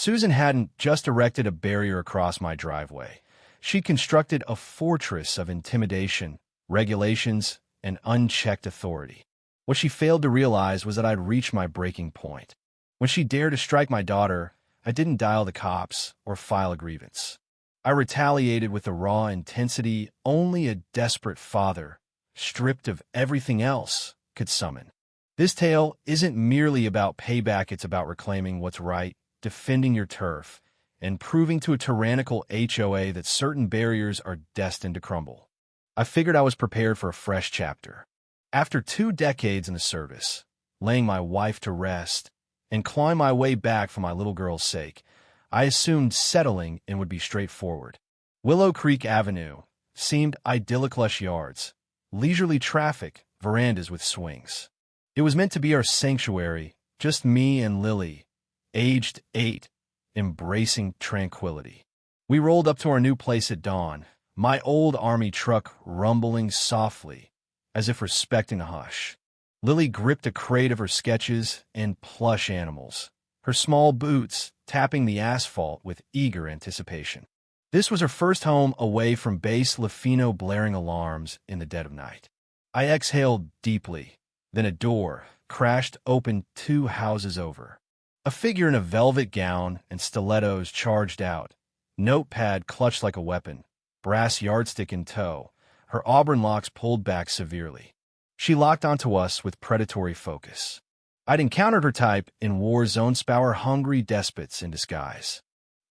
Susan hadn't just erected a barrier across my driveway. She constructed a fortress of intimidation, regulations, and unchecked authority. What she failed to realize was that I'd reached my breaking point. When she dared to strike my daughter, I didn't dial the cops or file a grievance. I retaliated with the raw intensity only a desperate father, stripped of everything else, could summon. This tale isn't merely about payback, it's about reclaiming what's right, defending your turf, and proving to a tyrannical HOA that certain barriers are destined to crumble. I figured I was prepared for a fresh chapter. After 2 decades in the service, laying my wife to rest, and clawing my way back for my little girl's sake, I assumed settling in would be straightforward. Willow Creek Avenue seemed idyllic, lush yards, leisurely traffic, verandas with swings. It was meant to be our sanctuary, just me and Lily, aged 8, embracing tranquility. We rolled up to our new place at dawn, my old army truck rumbling softly, as if respecting a hush. Lily gripped a crate of her sketches and plush animals, her small boots tapping the asphalt with eager anticipation. This was her first home away from Base Lafino blaring alarms in the dead of night. I exhaled deeply, then a door crashed open 2 houses over. A figure in a velvet gown and stilettos charged out, notepad clutched like a weapon, brass yardstick in tow, her auburn locks pulled back severely. She locked onto us with predatory focus. I'd encountered her type in war zone, hungry despots in disguise.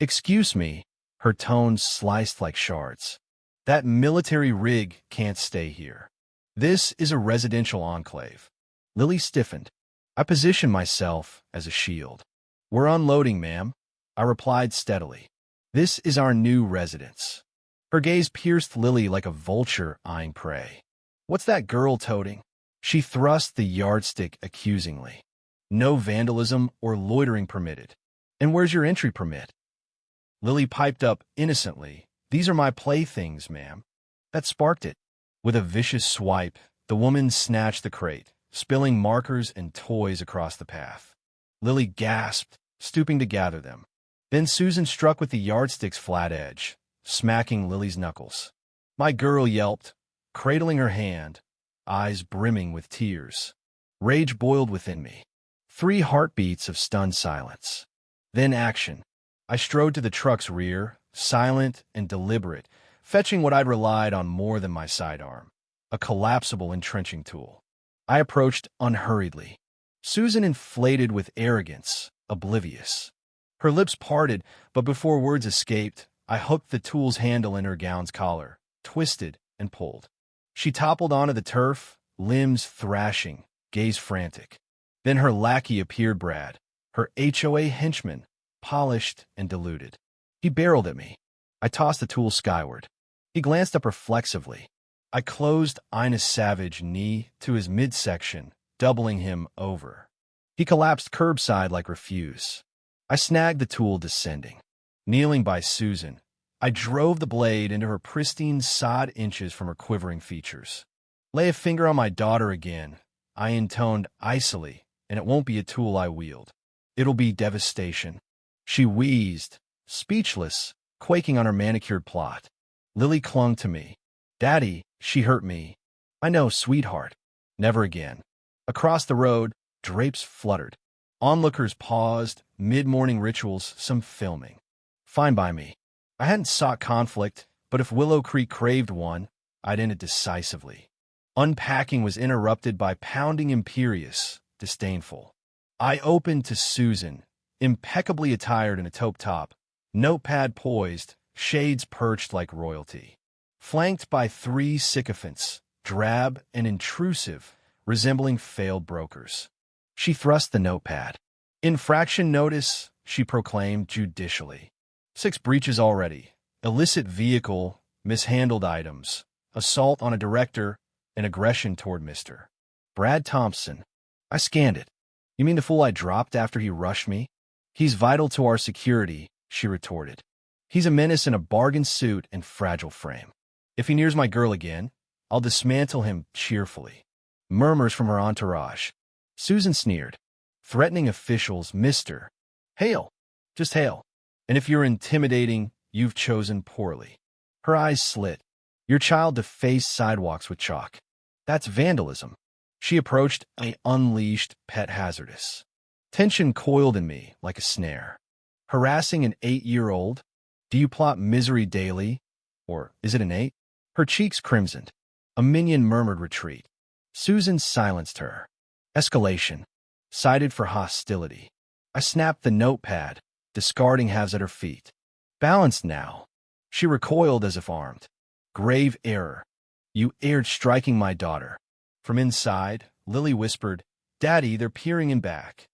"Excuse me," her tone sliced like shards. "That military rig can't stay here. This is a residential enclave." Lily stiffened. I positioned myself as a shield. "We're unloading, ma'am," I replied steadily. "This is our new residence." Her gaze pierced Lily like a vulture eyeing prey. "What's that girl toting?" She thrust the yardstick accusingly. "No vandalism or loitering permitted." "And where's your entry permit?" Lily piped up innocently. "These are my playthings, ma'am." That sparked it. With a vicious swipe, the woman snatched the crate, spilling markers and toys across the path. Lily gasped, stooping to gather them. Then Susan struck with the yardstick's flat edge, smacking Lily's knuckles. My girl yelped, cradling her hand, eyes brimming with tears. Rage boiled within me. 3 heartbeats of stunned silence. Then action. I strode to the truck's rear, silent and deliberate, fetching what I'd relied on more than my sidearm, a collapsible entrenching tool. I approached unhurriedly. Susan inflated with arrogance, oblivious. Her lips parted, but before words escaped, I hooked the tool's handle in her gown's collar, twisted and pulled. She toppled onto the turf, limbs thrashing, gaze frantic. Then her lackey appeared, Brad, her HOA henchman, polished and diluted. He barreled at me. I tossed the tool skyward. He glanced up reflexively. I closed Ines Savage knee to his midsection, doubling him over. He collapsed curbside like refuse. I snagged the tool, descending. Kneeling by Susan, I drove the blade into her pristine sod inches from her quivering features. "Lay a finger on my daughter again," I intoned icily, "and it won't be a tool I wield. It'll be devastation." She wheezed, speechless, quaking on her manicured plot. Lily clung to me. "Daddy, she hurt me." "I know, sweetheart." "Never again." Across the road, drapes fluttered. Onlookers paused, mid-morning rituals, some filming. Fine by me. I hadn't sought conflict, but if Willow Creek craved one, I'd end it decisively. Unpacking was interrupted by pounding imperious, disdainful. I opened to Susan, impeccably attired in a taupe top, notepad poised, shades perched like royalty. Flanked by 3 sycophants, drab and intrusive, resembling failed brokers. She thrust the notepad. "Infraction notice," she proclaimed judicially. 6 breaches already. Illicit vehicle, mishandled items, assault on a director, and aggression toward Mr. Brad Thompson. I scanned it. "You mean the fool I dropped after he rushed me?" "He's vital to our security," she retorted. "He's a menace in a bargain suit and fragile frame. If he nears my girl again, I'll dismantle him cheerfully." Murmurs from her entourage. Susan sneered. "Threatening officials, Mr. Hale." Just hail. And if you're intimidating, you've chosen poorly. Her eyes slit. Your child defaced sidewalks with chalk. That's vandalism. She approached. I unleashed pet hazardous. Tension coiled in me like a snare. Harassing an 8-year-old? Do you plot misery daily? Or is it innate? Her cheeks crimsoned. A minion murmured retreat. Susan silenced her. Escalation. Cited for hostility. I snapped the notepad, discarding halves at her feet. Balanced now. She recoiled as if armed. Grave error. You erred striking my daughter. From inside, Lily whispered, Daddy, they're peering in back.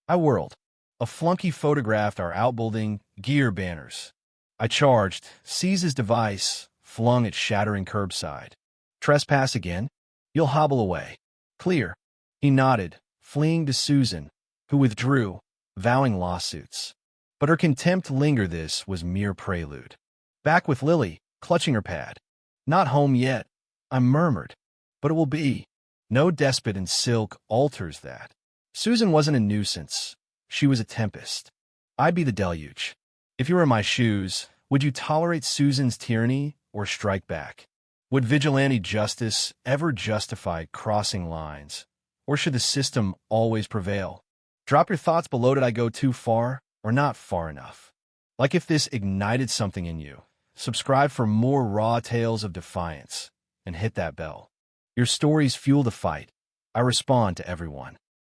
I whirled. A flunky photographed our outbuilding gear banners. I charged, seized his device, flung it shattering curbside. Trespass again? You'll hobble away. Clear. He nodded, fleeing to Susan, who withdrew, vowing lawsuits. But her contempt lingered. This was mere prelude. Back with Lily, clutching her pad. Not home yet, I murmured. But it will be. No despot in silk alters that. Susan wasn't a nuisance. She was a tempest. I'd be the deluge. If you were in my shoes, would you tolerate Susan's tyranny or strike back? Would vigilante justice ever justify crossing lines? Or should the system always prevail? Drop your thoughts below. Did I go too far or not far enough? Like if this ignited something in you, subscribe for more raw tales of defiance and hit that bell. Your stories fuel the fight. I respond to everyone.